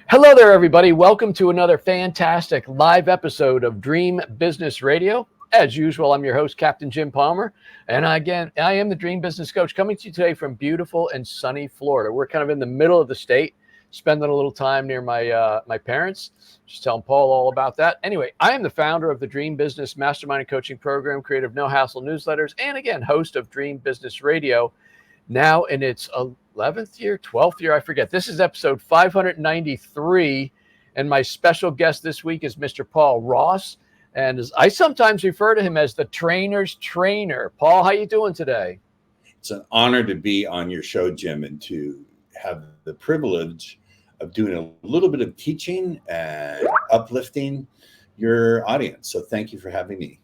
Hello there, everybody. Welcome to another fantastic live episode of Dream Business Radio. As usual, I'm your host, Captain Jim Palmer. And I am the Dream Business Coach coming to you today from beautiful and sunny Florida. We're kind of in the middle of the state, spending a little time near my parents. Just telling Paul all about that. Anyway, I am the founder of the Dream Business Mastermind and Coaching Program, creator of No Hassle newsletters, and again, host of Dream Business Radio, now in its 11th year, 12th year, I forget. This is episode 593, and my special guest this week is Mr. Paul Ross, and I sometimes refer to him as the trainer's trainer. Paul, how you doing today? It's an honor to be on your show, Jim, and to have the privilege of doing a little bit of teaching and uplifting your audience. So thank you for having me.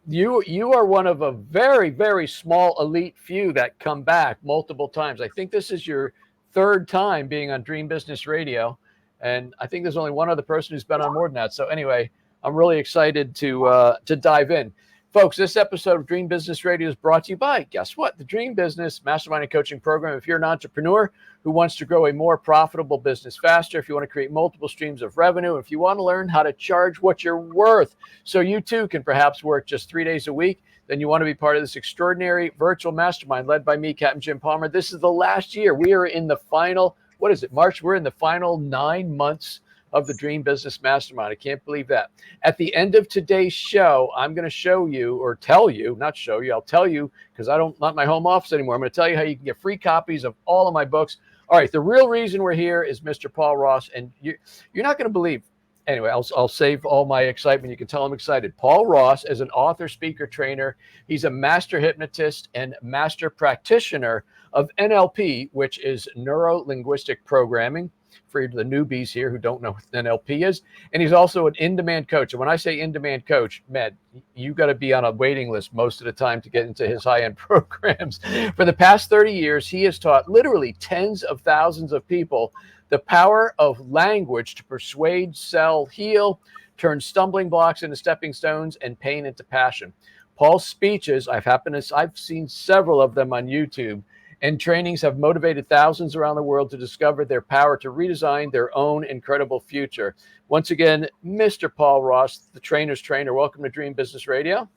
You are one of a very, very small elite few that come back multiple times. I think this is your third time being on Dream Business Radio, and I think there's only one other person who's been on more than that. So anyway, I'm really excited to dive in. Folks, this episode of Dream Business Radio is brought to you by, guess what? The Dream Business Mastermind and Coaching Program. If you're an entrepreneur who wants to grow a more profitable business faster, if you want to create multiple streams of revenue, if you want to learn how to charge what you're worth so you too can perhaps work just 3 days a week, then you want to be part of this extraordinary virtual mastermind led by me, Captain Jim Palmer. This is the last year. We are in the final, what is it, March? We're in the final 9 months of the Dream Business Mastermind. I can't believe that. At the end of today's show, I'm going to show you, or tell you, not show you, I'll tell you, because not my home office anymore. I'm going to tell you how you can get free copies of all of my books. All right, the real reason we're here is Mr. Paul Ross, and you're not going to believe. Anyway, I'll save all my excitement. You can tell I'm excited. Paul Ross is an author, speaker, trainer. He's a master hypnotist and master practitioner of NLP, which is neuro-linguistic programming, for the newbies here who don't know what NLP is. And he's also an in-demand coach. And when I say in-demand coach, man, you got to be on a waiting list most of the time to get into his high-end programs. For the past 30 years, he has taught literally tens of thousands of people the power of language to persuade, sell, heal, turn stumbling blocks into stepping stones, and pain into passion. Paul's speeches, I've seen several of them on YouTube, and trainings have motivated thousands around the world to discover their power to redesign their own incredible future. Once again, Mr. Paul Ross, the trainer's trainer. Welcome to Dream Business Radio.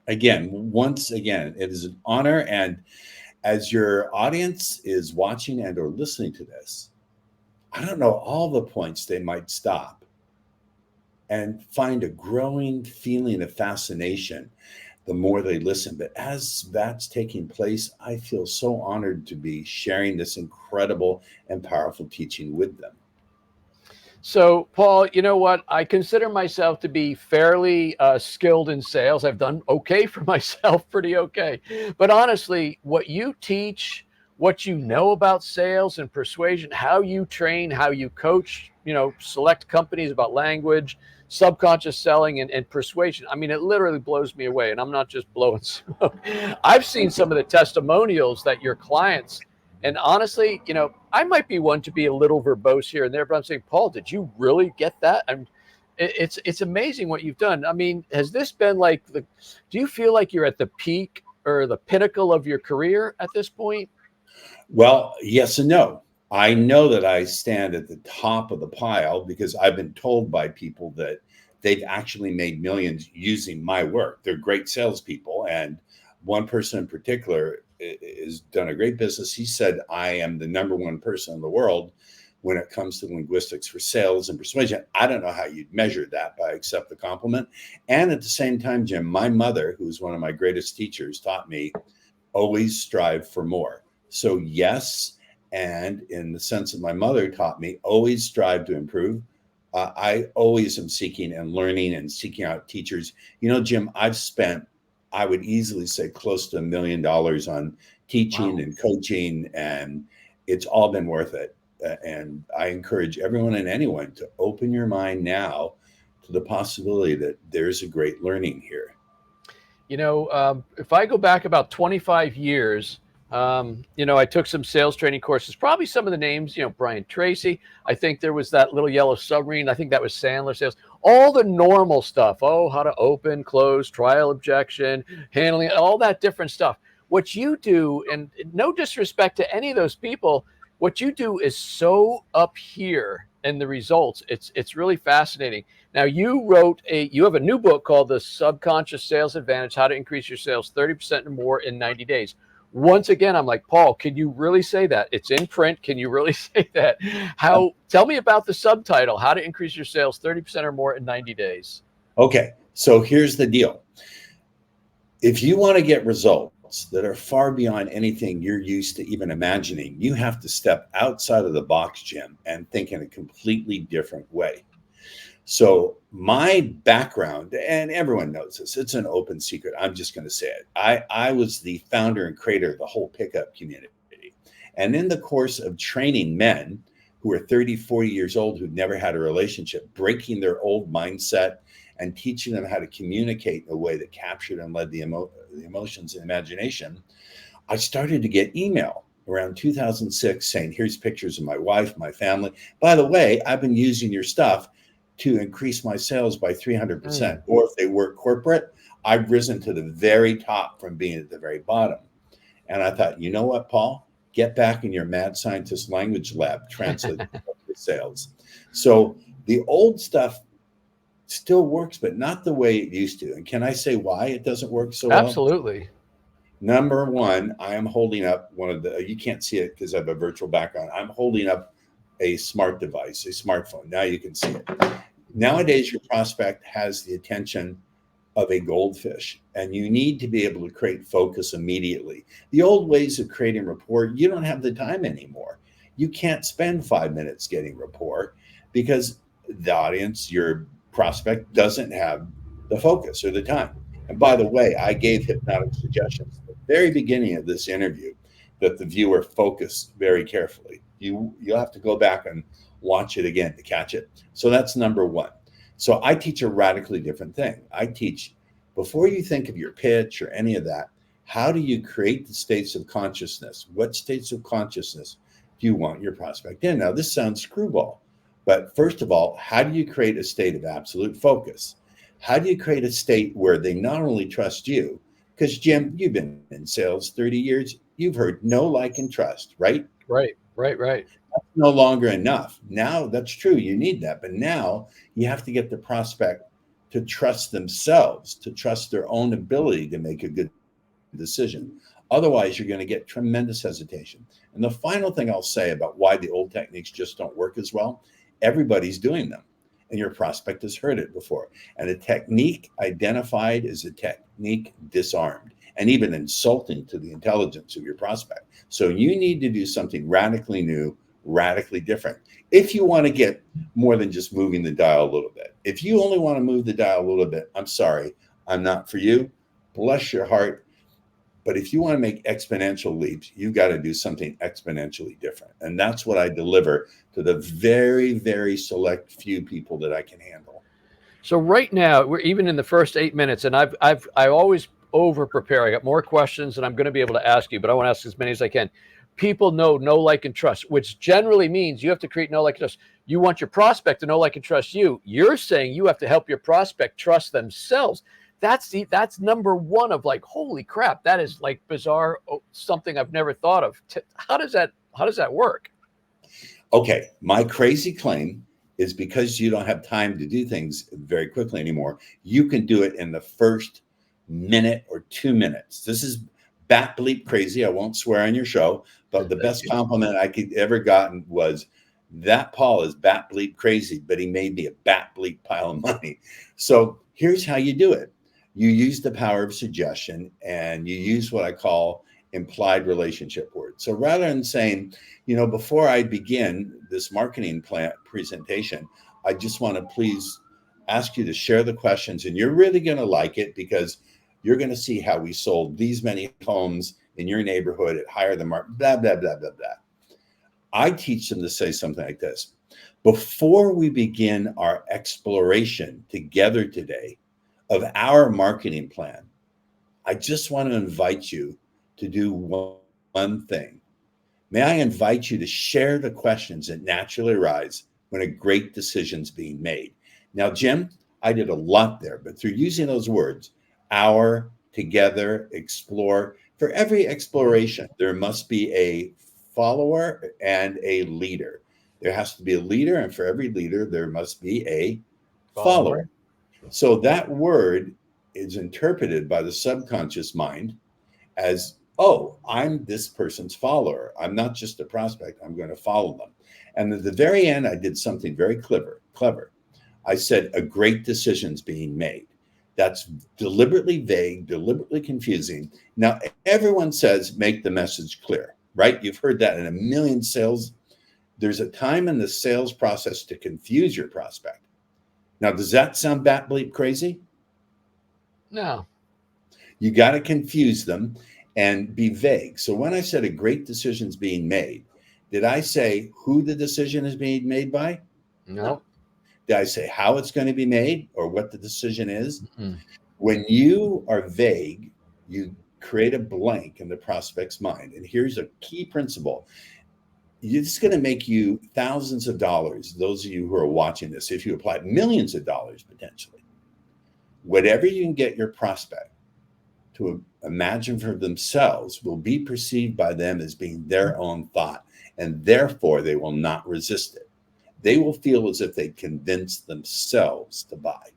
Once again, it is an honor. And as your audience is watching and or listening to this, I don't know all the points they might stop and find a growing feeling of fascination the more they listen. But as that's taking place, I feel so honored to be sharing this incredible and powerful teaching with them. So, Paul, you know what? I consider myself to be fairly skilled in sales. I've done okay for myself, pretty okay. But honestly, what you teach, what you know about sales and persuasion, how you train, how you coach, select companies about language, subconscious selling and persuasion. I mean, it literally blows me away, and I'm not just blowing smoke. I've seen some of the testimonials that your clients, and honestly, I might be one to be a little verbose here and there, but I'm saying, Paul, did you really get that? It's amazing what you've done. I mean, has this been like do you feel like you're at the peak or the pinnacle of your career at this point? Well, yes and no. I know that I stand at the top of the pile because I've been told by people that they've actually made millions using my work. They're great salespeople. And one person in particular has done a great business. He said, I am the number one person in the world when it comes to linguistics for sales and persuasion. I don't know how you'd measure that, but I accept the compliment. And at the same time, Jim, my mother, who's one of my greatest teachers, taught me always strive for more. So yes, and in the sense that my mother taught me, always strive to improve. I always am seeking and learning and seeking out teachers. Jim, I've spent, I would easily say, close to $1 million on teaching and coaching, and it's all been worth it. And I encourage everyone and anyone to open your mind now to the possibility that there's a great learning here. If I go back about 25 years, I took some sales training courses, probably some of the names, Brian Tracy. I think there was that little yellow submarine. I think that was Sandler sales, all the normal stuff. Oh, how to open, close, trial objection, handling, all that different stuff. What you do, and no disrespect to any of those people, what you do is so up here in the results. It's really fascinating. Now you have a new book called The Subconscious Sales Advantage: How to Increase Your Sales 30% or More in 90 Days. Once again, I'm like, Paul, can you really say that? It's in print. Can you really say that? Tell me about the subtitle, How to Increase Your Sales 30% or More in 90 Days. Okay, so here's the deal. If you want to get results that are far beyond anything you're used to even imagining, you have to step outside of the box, Jim, and think in a completely different way. So my background, and everyone knows this, it's an open secret. I'm just going to say it. I was the founder and creator of the whole pickup community. And in the course of training men who are 30, 40 years old, who've never had a relationship, breaking their old mindset and teaching them how to communicate in a way that captured and led the emotions and imagination, I started to get email around 2006 saying, here's pictures of my wife, my family. By the way, I've been using your stuff to increase my sales by 300%. Or if they work corporate, I've risen to the very top from being at the very bottom. And I thought, you know what, Paul? Get back in your mad scientist language lab, translate sales. So the old stuff still works, but not the way it used to. And can I say why it doesn't work so well? Absolutely. Number one, I am holding up one of the, you can't see it because I have a virtual background. I'm holding up a smart device, a smartphone. Now you can see it. Nowadays, your prospect has the attention of a goldfish, and you need to be able to create focus immediately. The old ways of creating rapport, you don't have the time anymore. You can't spend 5 minutes getting rapport because the audience, your prospect, doesn't have the focus or the time. And by the way, I gave hypnotic suggestions at the very beginning of this interview that the viewer focus very carefully. You'll have to go back and watch it again to catch it. So that's number one. So I teach a radically different thing. I teach, before you think of your pitch or any of that, how do you create the states of consciousness? What states of consciousness do you want your prospect in? Now, this sounds screwball, but first of all, how do you create a state of absolute focus? How do you create a state where they not only trust you, because Jim, you've been in sales 30 years, you've heard know, like, and trust, right? Right. That's no longer enough. Now that's true. You need that. But now you have to get the prospect to trust themselves, to trust their own ability to make a good decision. Otherwise, you're going to get tremendous hesitation. And the final thing I'll say about why the old techniques just don't work as well, everybody's doing them. And your prospect has heard it before. And a technique identified is a technique disarmed, and even insulting to the intelligence of your prospect. So you need to do something radically new, radically different. If you want to get more than just moving the dial a little bit, if you only want to move the dial a little bit, I'm sorry, I'm not for you. Bless your heart. But if you want to make exponential leaps, you've got to do something exponentially different. And that's what I deliver to the very, very select few people that I can handle. So right now, we're even in the first 8 minutes, and I always over prepare. I got more questions than I'm going to be able to ask you, but I want to ask as many as I can. People know, like, and trust, which generally means you have to create know, like, and trust. You want your prospect to know, like, and trust you. You're saying you have to help your prospect trust themselves. That's number one of, like, holy crap, that is like bizarre, something I've never thought of. How does that work? Okay, my crazy claim is because you don't have time to do things very quickly anymore, you can do it in the first minute or 2 minutes. This is bat bleep crazy. I won't swear on your show, but the best compliment I could ever gotten was that Paul is bat bleep crazy, but he made me a bat bleep pile of money. So here's how you do it. You use the power of suggestion, and you use what I call implied relationship words. So rather than saying, before I begin this marketing plan presentation, I just want to please ask you to share the questions, and you're really going to like it because you're going to see how we sold these many homes in your neighborhood at higher than market, blah, blah, blah, blah, blah. I teach them to say something like this. Before we begin our exploration together today of our marketing plan, I just want to invite you to do one thing. May I invite you to share the questions that naturally arise when a great decision's being made. Now, Jim, I did a lot there, but through using those words, our, together, explore, for every exploration, there must be a follower and a leader. There has to be a leader, and for every leader, there must be a follower. So that word is interpreted by the subconscious mind as, oh, I'm this person's follower. I'm not just a prospect. I'm going to follow them. And at the very end, I did something very clever. I said, a great decision's being made. That's deliberately vague, deliberately confusing. Now, everyone says, make the message clear, right? You've heard that in a million sales. There's a time in the sales process to confuse your prospect. Now, does that sound bat bleep crazy? No. You got to confuse them and be vague. So when I said a great decision's being made, did I say who the decision is being made by? No. Did I say how it's going to be made or what the decision is? Mm-mm. When you are vague, you create a blank in the prospect's mind. And here's a key principle. It's going to make you thousands of dollars, those of you who are watching this, if you apply millions of dollars potentially. Whatever you can get your prospect to imagine for themselves will be perceived by them as being their own thought, and therefore they will not resist it. They will feel as if they convinced themselves to buy.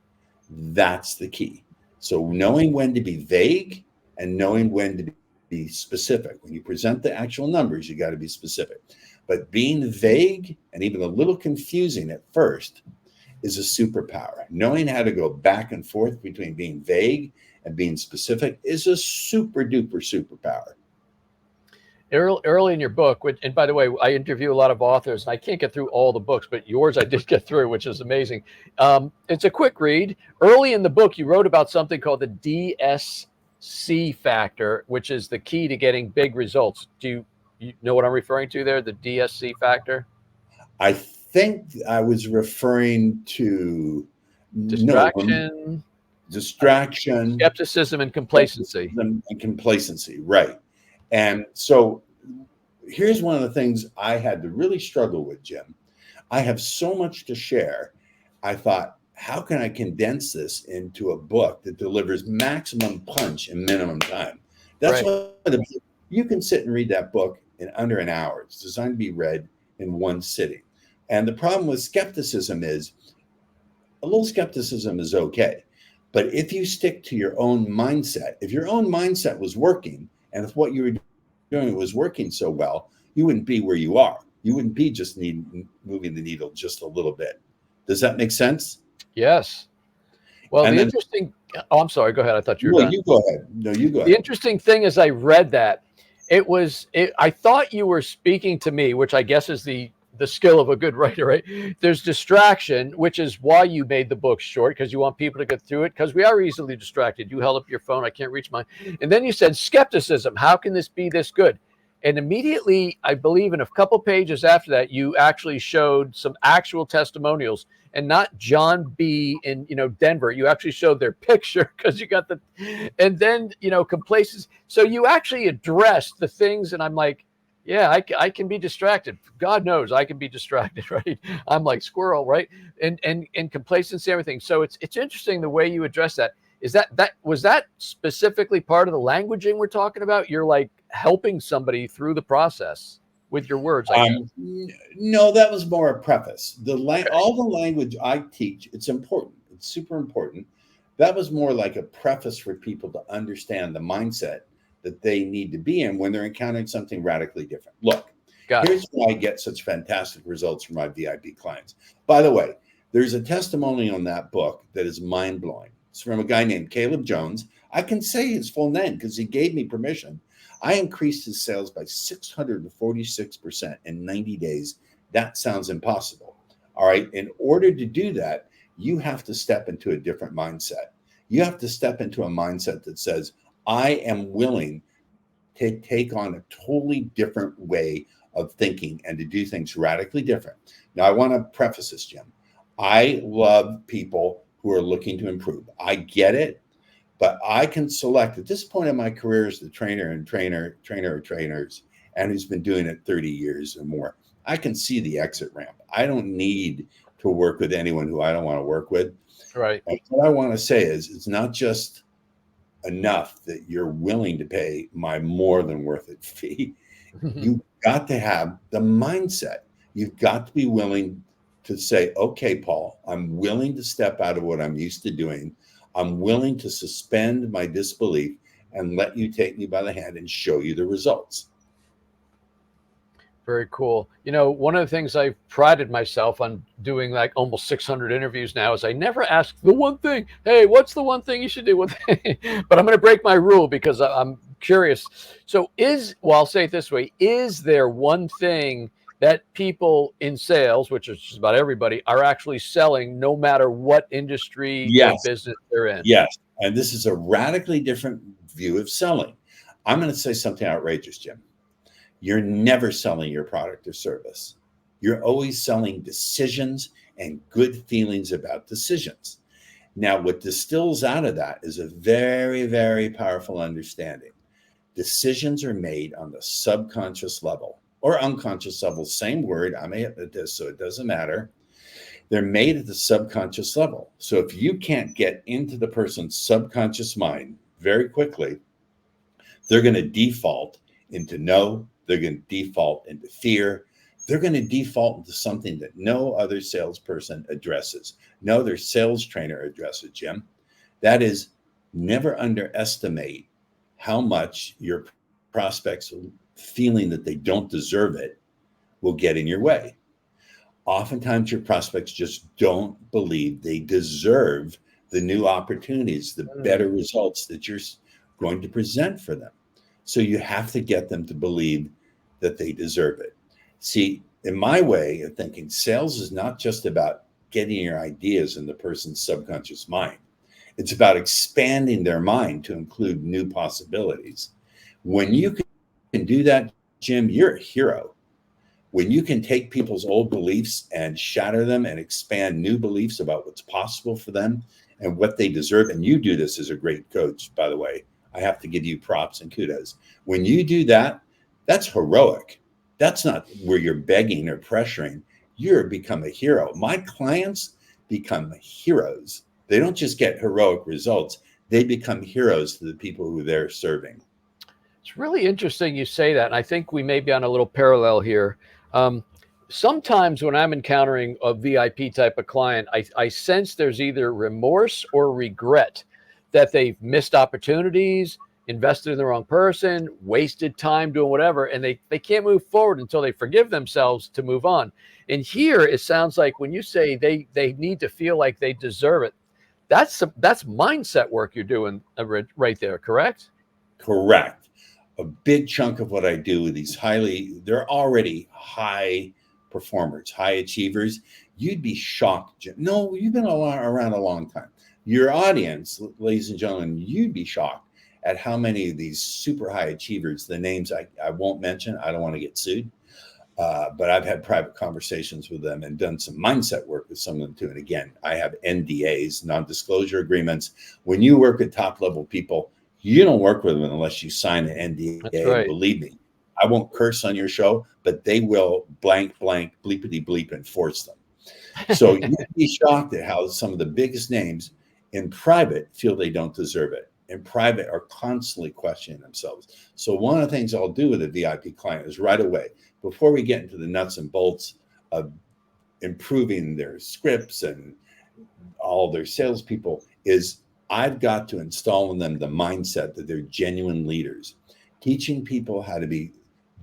That's the key. So knowing when to be vague and knowing when to be specific. When you present the actual numbers, you got to be specific. But being vague and even a little confusing at first is a superpower. Knowing how to go back and forth between being vague and being specific is a super duper superpower. Early in your book, and by the way, I interview a lot of authors, and I can't get through all the books, but yours I did get through, which is amazing. It's a quick read. Early in the book, you wrote about something called the DSC factor, which is the key to getting big results. Do you know what I'm referring to there, the DSC factor? I think I was referring to distraction, skepticism, and complacency. Right. And so here's one of the things I had to really struggle with, Jim. I have so much to share. I thought, how can I condense this into a book that delivers maximum punch in minimum time? That's right. You can sit and read that book in under an hour. It's designed to be read in one sitting. And the problem with skepticism is a little skepticism is okay. But if you stick to your own mindset, if your own mindset was working, and if what you were doing was working so well, you wouldn't be where you are. You wouldn't be just moving the needle just a little bit. Does that make sense? Yes. Well, and interesting. Oh, I'm sorry. Go ahead. I thought you were done. You go ahead. No, you go ahead. The interesting thing is, I read that I thought you were speaking to me, which I guess is the skill of a good writer, right? There's distraction, which is why you made the book short, because you want people to get through it, because we are easily distracted. You held up your phone, I can't reach mine. And then you said skepticism. How can this be this good? And immediately, I believe in a couple pages after that, you actually showed some actual testimonials, and not John B. in Denver. You actually showed their picture, because you got and then complacency. So you actually addressed the things, and I'm like, yeah, I can be distracted. God knows I can be distracted, right? I'm like squirrel, right? And complacency, everything. So it's interesting the way you address that. Was that specifically part of the languaging we're talking about? You're like helping somebody through the process with your words. No, that was more a preface. All the language I teach, it's important. It's super important. That was more like a preface for people to understand the mindset that they need to be in when they're encountering something radically different. Look, here's why I get such fantastic results from my VIP clients. By the way, there's a testimony on that book that is mind-blowing. It's from a guy named Caleb Jones. I can say his full name because he gave me permission. I increased his sales by 646% in 90 days. That sounds impossible. All right. In order to do that, you have to step into a different mindset. You have to step into a mindset that says, I am willing to take on a totally different way of thinking and to do things radically different. Now, I want to preface this, Jim. I love people who are looking to improve. I get it, but I can select at this point in my career as the trainer of trainers, and who's been doing it 30 years or more. I can see the exit ramp. I don't need to work with anyone who I don't want to work with. Right. And what I want to say is it's not just enough that you're willing to pay my more than worth it fee. You've got to have the mindset. You've got to be willing to say, okay, Paul, I'm willing to step out of what I'm used to doing. I'm willing to suspend my disbelief and let you take me by the hand and show you the results. Very cool. You know, one of the things I've prided myself on doing, like almost 600 interviews now, is I never ask the one thing. Hey, what's the one thing you should do? But I'm going to break my rule because I'm curious. So well, I'll say it this way. Is there one thing that people in sales, which is just about everybody, are actually selling no matter what industry or Yes, business they're in? yes. And this is a radically different view of selling. I'm going to say something outrageous, Jim. You're never selling your product or service. You're always selling decisions and good feelings about decisions. Now, what distills out of that is a very, very powerful understanding. Decisions are made on the subconscious level or unconscious level, same word. I'm a hypnotist, so it doesn't matter. They're made at the subconscious level. So if you can't get into the person's subconscious mind very quickly, they're going to default into no. They're going to default into fear. They're going to default into something that no other salesperson addresses, no other sales trainer addresses, Jim. That is, never underestimate how much your prospects feeling that they don't deserve it will get in your way. Oftentimes, your prospects just don't believe they deserve the new opportunities, the better results that you're going to present for them. So you have to get them to believe that they deserve it. See, in my way of thinking, sales is not just about getting your ideas in the person's subconscious mind. It's about expanding their mind to include new possibilities. When you can do that, Jim, you're a hero. When you can take people's old beliefs and shatter them and expand new beliefs about what's possible for them and what they deserve, and you do this as a great coach, by the way, I have to give you props and kudos. When you do that, that's heroic. That's not where you're begging or pressuring. You're become a hero. My clients become heroes. They don't just get heroic results. They become heroes to the people who they're serving. It's really interesting you say that. And I think we may be on a little parallel here. Sometimes when I'm encountering a VIP type of client, I sense there's either remorse or regret that they've missed opportunities, invested in the wrong person, wasted time doing whatever, and they can't move forward until they forgive themselves to move on. And here it sounds like when you say they need to feel like they deserve it, that's mindset work you're doing right there, correct? Correct. A big chunk of what I do with these they're already high performers, high achievers. You'd be shocked, Jim. No, you've been around a long time. Your audience, ladies and gentlemen, you'd be shocked at how many of these super high achievers, the names I won't mention, I don't want to get sued, but I've had private conversations with them and done some mindset work with some of them too. And again, I have NDAs, non-disclosure agreements. When you work with top level people, you don't work with them unless you sign an NDA. That's right. Believe me, I won't curse on your show, but they will blank, bleepity bleep enforce them. So you'd be shocked at how some of the biggest names in private feel they don't deserve it. In private are constantly questioning themselves. So one of the things I'll do with a VIP client is right away, before we get into the nuts and bolts of improving their scripts and all their salespeople, is I've got to install in them the mindset that they're genuine leaders. Teaching people how to be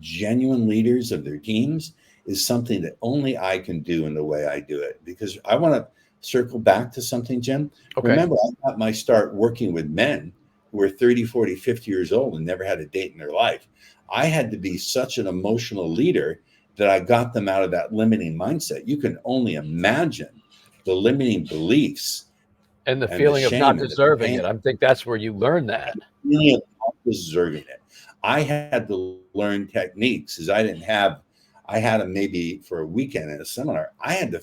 genuine leaders of their teams is something that only I can do in the way I do it. Because I want to circle back to something, Jim. Okay. Remember, I got my start working with men who were 30, 40, 50 years old and never had a date in their life. I had to be such an emotional leader that I got them out of that limiting mindset. You can only imagine the limiting beliefs and the feeling of not deserving it. I think that's where you learn that. The feeling of not deserving it. I had to learn techniques because I had them maybe for a weekend in a seminar. I had to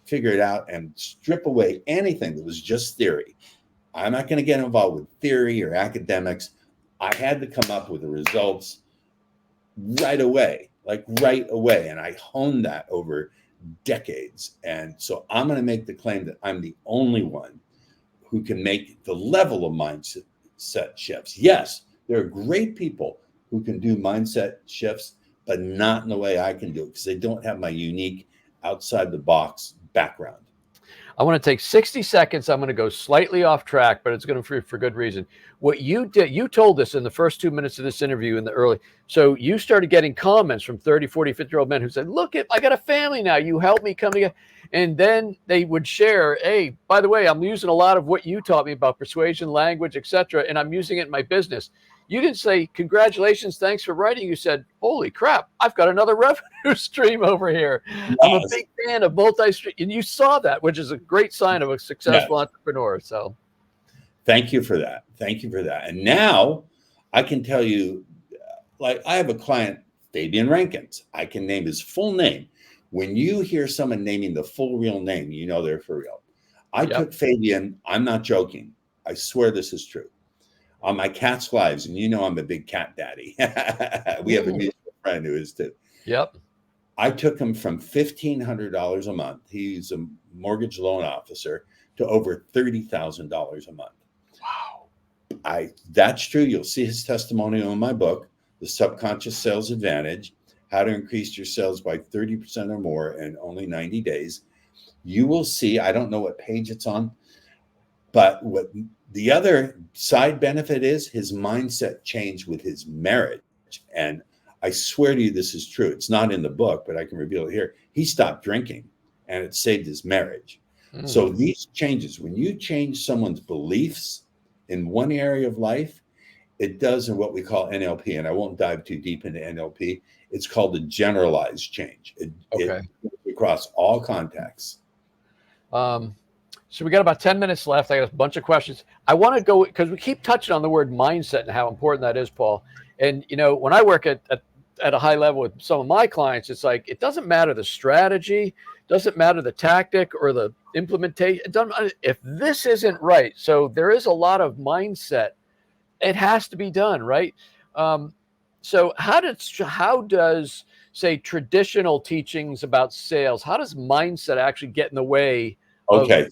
figure it out and strip away anything that was just theory. I'm not going to get involved with theory or academics. I had to come up with the results right away. And I honed that over decades. And so I'm going to make the claim that I'm the only one who can make the level of mindset shifts. Yes, there are great people who can do mindset shifts, but not in the way I can do it because they don't have my unique outside the box background. I want to take 60 seconds. I'm going to go slightly off track, but it's going to be for good reason. What you did, you told us in the first 2 minutes of this interview in the early, so you started getting comments from 30, 40, 50-year-old men who said, look, I got a family now. You helped me come together. And then they would share, hey, by the way, I'm using a lot of what you taught me about persuasion, language, etc., and I'm using it in my business. You didn't say, congratulations, thanks for writing. You said, holy crap, I've got another revenue stream over here. Yes. I'm a big fan of multi-stream. And you saw that, which is a great sign of a successful entrepreneur. So thank you for that. Thank you for that. And now I can tell you, like I have a client, Fabian Rankins. I can name his full name. When you hear someone naming the full real name, you know they're for real. I took Fabian, I'm not joking. I swear this is true. On my cat's lives, and you know I'm a big cat daddy. We have a mutual friend who is too. Yep. I took him from $1,500 a month. He's a mortgage loan officer to over $30,000 a month. Wow. That's true. You'll see his testimonial in my book, The Subconscious Sales Advantage, How to Increase Your Sales by 30% or more in only 90 days. You will see, I don't know what page it's on, but what the other side benefit is his mindset changed with his marriage. And I swear to you, this is true. It's not in the book, but I can reveal it here. He stopped drinking and it saved his marriage. So these changes, when you change someone's beliefs in one area of life, it does in what we call NLP. And I won't dive too deep into NLP. It's called the generalized change. It goes across all contexts. So we got about 10 minutes left. I got a bunch of questions. I want to go because we keep touching on the word mindset and how important that is, Paul. And, you know, when I work at a high level with some of my clients, it's like, it doesn't matter the strategy, doesn't matter the tactic or the implementation. It doesn't matter if this isn't right. So there is a lot of mindset. It has to be done, right? So how does, say, traditional teachings about sales, how does mindset actually get in the way? Okay.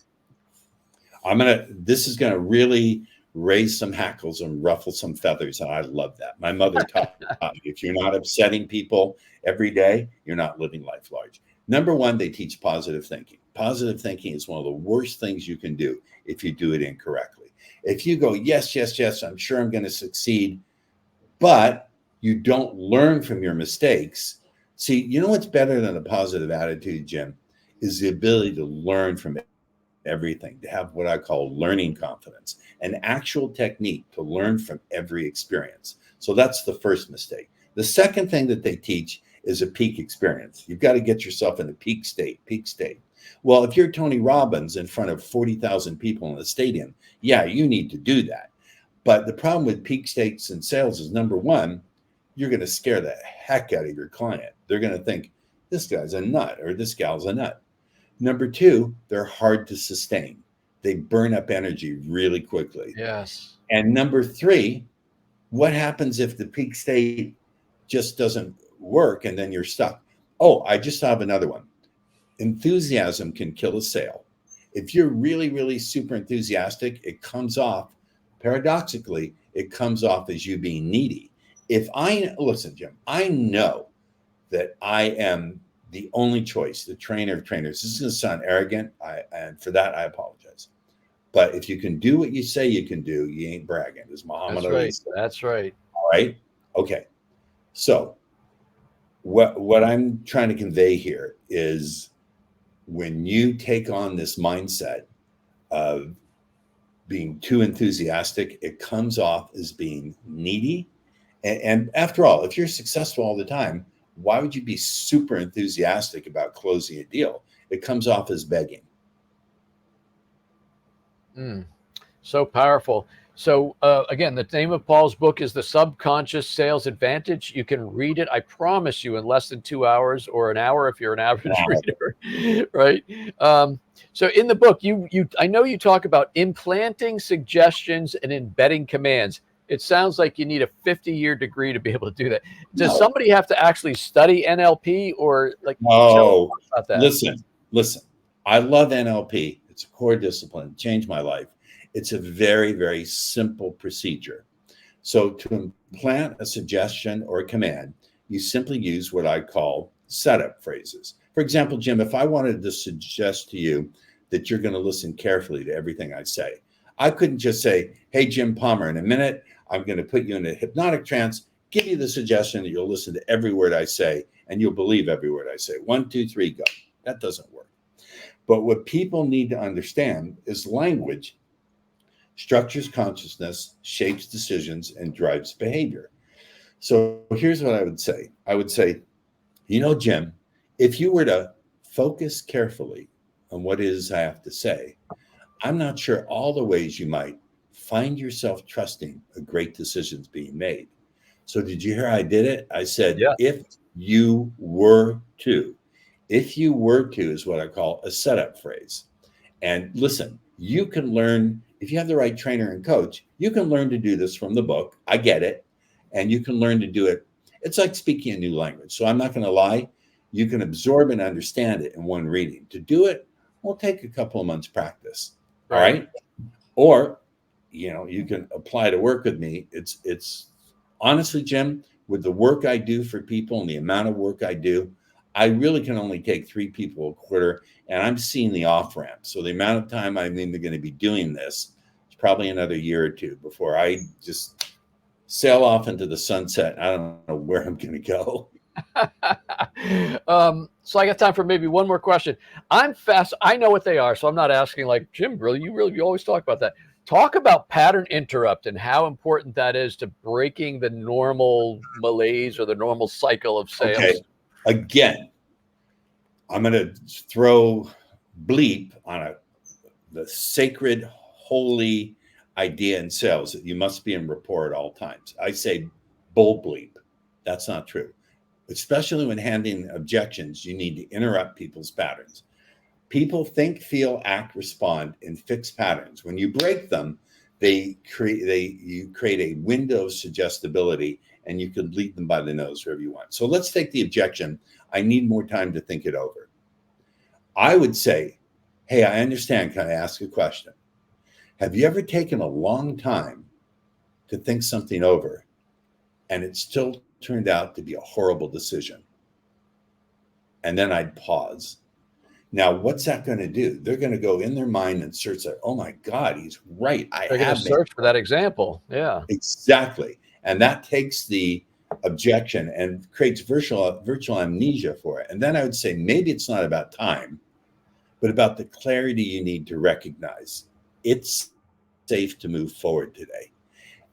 This is going to really raise some hackles and ruffle some feathers. And I love that. My mother taught me, if you're not upsetting people every day, you're not living life large. Number one, they teach positive thinking. Positive thinking is one of the worst things you can do if you do it incorrectly. If you go, yes, yes, yes, I'm sure I'm going to succeed, but you don't learn from your mistakes. See, you know what's better than a positive attitude, Jim, is the ability to learn from everything, to have what I call learning confidence, an actual technique to learn from every experience. So that's the first mistake. The second thing that they teach is a peak experience. You've got to get yourself in a peak state. Well, if you're Tony Robbins in front of 40,000 people in the stadium, yeah, you need to do that. But the problem with peak states in sales is, number one, you're going to scare the heck out of your client. They're going to think, this guy's a nut or this gal's a nut. Number two, they're hard to sustain. They burn up energy really quickly. Yes. And number three, what happens if the peak state just doesn't work and then you're stuck? Oh, I just have another one. Enthusiasm can kill a sale. If you're really, really super enthusiastic, it comes off, paradoxically, it comes off as you being needy. Listen, Jim, I know that I am the only choice, the trainer of trainers. This is going to sound arrogant, and for that, I apologize. But if you can do what you say you can do, you ain't bragging, as Muhammad Ali said. That's right. All right? Okay. So what I'm trying to convey here is when you take on this mindset of being too enthusiastic, it comes off as being needy. And after all, if you're successful all the time, why would you be super enthusiastic about closing a deal? It comes off as begging. So powerful. So again, the name of Paul's book is The Subconscious Sales Advantage. You can read it, I promise you, in less than 2 hours, or an hour if you're an average reader, right? So in the book, I know you talk about implanting suggestions and embedding commands. It sounds like you need a 50-year degree to be able to do that. Does somebody have to actually study NLP or like? No, about that? Listen. I love NLP. It's a core discipline. It changed my life. It's a very, very simple procedure. So to implant a suggestion or a command, you simply use what I call setup phrases. For example, Jim, if I wanted to suggest to you that you're going to listen carefully to everything I say, I couldn't just say, hey, Jim Palmer, in a minute, I'm going to put you in a hypnotic trance, give you the suggestion that you'll listen to every word I say, and you'll believe every word I say. 1, 2, 3, go. That doesn't work. But what people need to understand is language structures consciousness, shapes decisions, and drives behavior. So here's what I would say. I would say, Jim, if you were to focus carefully on what it is I have to say, I'm not sure all the ways you might find yourself trusting a great decision's being made. So did you hear I did it? I said, Yeah. if you were to is what I call a setup phrase. And listen, you can learn, if you have the right trainer and coach, you can learn to do this from the book. I get it. And you can learn to do it. It's like speaking a new language. So I'm not going to lie. You can absorb and understand it in one reading. To do it will take a couple of months practice. All right. Or, you can apply to work with me. It's honestly, Jim, with the work I do for people and the amount of work I do, I really can only take 3 people a quarter, and I'm seeing the off ramp. So the amount of time I'm even going to be doing this is probably another year or 2 before I just sail off into the sunset. I don't know where I'm going to go. So I got time for maybe one more question. I know what they are, so I'm not asking like, Jim, you always talk about that. Talk about pattern interrupt and how important that is to breaking the normal malaise or the normal cycle of sales. Okay. Again, I'm going to throw bleep on the sacred, holy idea in sales that you must be in rapport at all times. I say bull bleep. That's not true. Especially when handling objections, you need to interrupt people's patterns. People think, feel, act, respond in fixed patterns. When you break them, you create a window of suggestibility, and you can lead them by the nose wherever you want. So let's take the objection. I need more time to think it over. I would say, hey, I understand. Can I ask a question? Have you ever taken a long time to think something over, and it still turned out to be a horrible decision? And then I'd pause. Now, what's that going to do? They're going to go in their mind and search like, oh my God, he's right. They're going to search for that example. Yeah. Exactly. And that takes the objection and creates virtual amnesia for it. And then I would say, maybe it's not about time, but about the clarity you need to recognize it's safe to move forward today.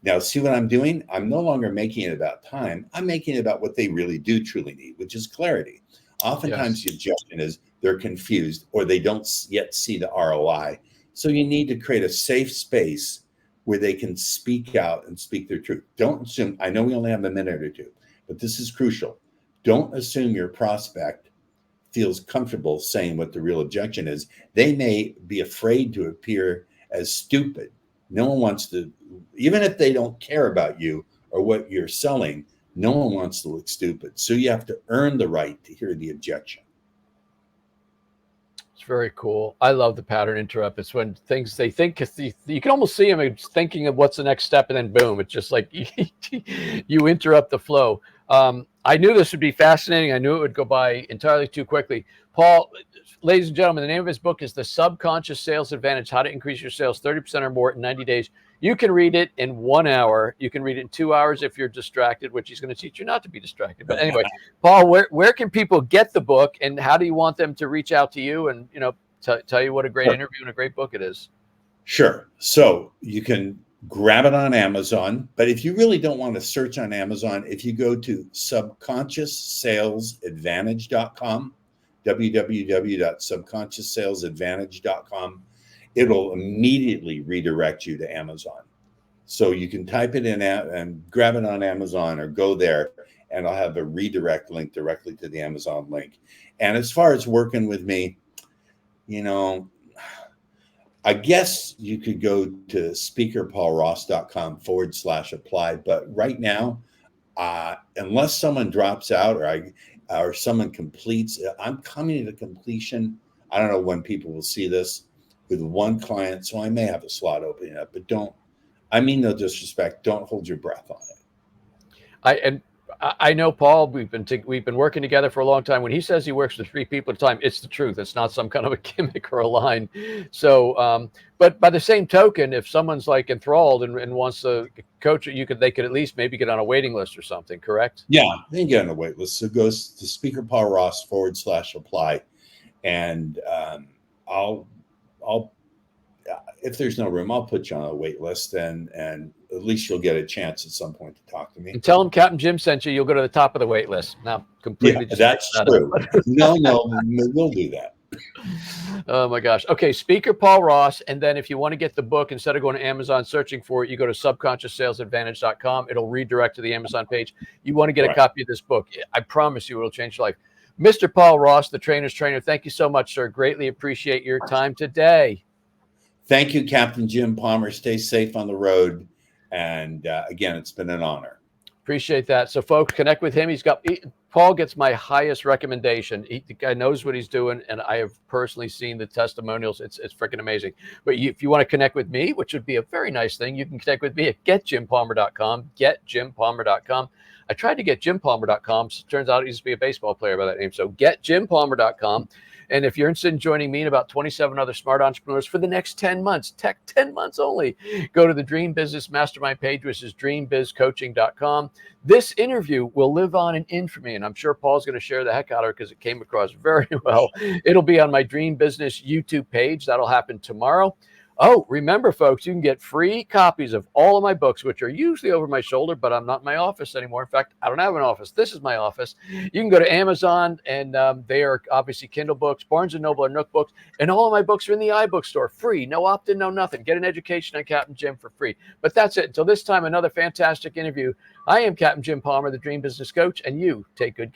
Now, see what I'm doing? I'm no longer making it about time. I'm making it about what they really do truly need, which is clarity. Oftentimes, the objection is they're confused or they don't yet see the ROI. So you need to create a safe space where they can speak out and speak their truth. Don't assume, I know we only have a minute or 2, but this is crucial. Don't assume your prospect feels comfortable saying what the real objection is. They may be afraid to appear as stupid. No one wants to, even if they don't care about you or what you're selling, no one wants to look stupid. So you have to earn the right to hear the objection. It's very cool. I love the pattern interrupt. It's when things they think, you can almost see them thinking of what's the next step, and then boom, it's just like you interrupt the flow. I knew this would be fascinating. I knew it would go by entirely too quickly. Paul, ladies and gentlemen, the name of his book is The Subconscious Sales Advantage, How to Increase Your Sales 30% or More in 90 Days. You can read it in 1 hour. You can read it in 2 hours if you're distracted, which he's going to teach you not to be distracted. But anyway, Paul, where can people get the book, and how do you want them to reach out to you and, tell you what a great interview and a great book it is? Sure. So you can grab it on Amazon, but if you really don't want to search on Amazon, if you go to subconsciousssalesadvantage.com, www.subconscioussalesadvantage.com, it'll immediately redirect you to Amazon. So you can type it in and grab it on Amazon or go there, and I'll have a redirect link directly to the Amazon link. And as far as working with me, I guess you could go to speakerpaulross.com/apply. But right now, unless someone drops out or someone completes, I'm coming to completion. I don't know when people will see this with one client, so I may have a slot opening up. But I mean no disrespect, don't hold your breath on it. I know Paul. We've been working together for a long time. When he says he works with 3 people at a time, it's the truth. It's not some kind of a gimmick or a line. So, but by the same token, if someone's like enthralled and wants to coach it, they could at least maybe get on a waiting list or something. Correct? Yeah, they can get on the wait list. So it goes to Speaker Paul Ross /apply, and I'll if there's no room, I'll put you on a wait list, and at least you'll get a chance at some point to talk to me. And tell him Captain Jim sent you. You'll go to the top of the wait list. Now, completely. Yeah, that's true. No, we'll do that. Oh my gosh. Okay, Speaker Paul Ross. And then if you want to get the book, instead of going to Amazon searching for it, you go to subconsciousSalesAdvantage.com. It'll redirect to the Amazon page. You want to get a copy of this book. I promise you it'll change your life. Mr. Paul Ross, the trainer's trainer, thank you so much, sir. Greatly appreciate your time today. Thank you, Captain Jim Palmer. Stay safe on the road. And again, it's been an honor. Appreciate that. So, folks, connect with him. Paul gets my highest recommendation. The guy knows what he's doing, and I have personally seen the testimonials. It's freaking amazing. But if you want to connect with me, which would be a very nice thing, you can connect with me at getjimpalmer.com. Getjimpalmer.com. I tried to get jimpalmer.com. So it turns out he used to be a baseball player by that name. So getjimpalmer.com. And if you're interested in joining me and about 27 other smart entrepreneurs for the next 10 months, 10 months only, go to the Dream Business Mastermind page, which is dreambizcoaching.com. This interview will live on in infamy, and I'm sure Paul's going to share the heck out of it because it came across very well. It'll be on my Dream Business YouTube page. That'll happen tomorrow. Oh, remember, folks, you can get free copies of all of my books, which are usually over my shoulder, but I'm not in my office anymore. In fact, I don't have an office. This is my office. You can go to Amazon, and they are obviously Kindle books, Barnes & Noble or Nook books, and all of my books are in the iBook store, free, no opt-in, no nothing. Get an education on Captain Jim for free. But that's it. Until this time, another fantastic interview. I am Captain Jim Palmer, the Dream Business Coach, and you take good care.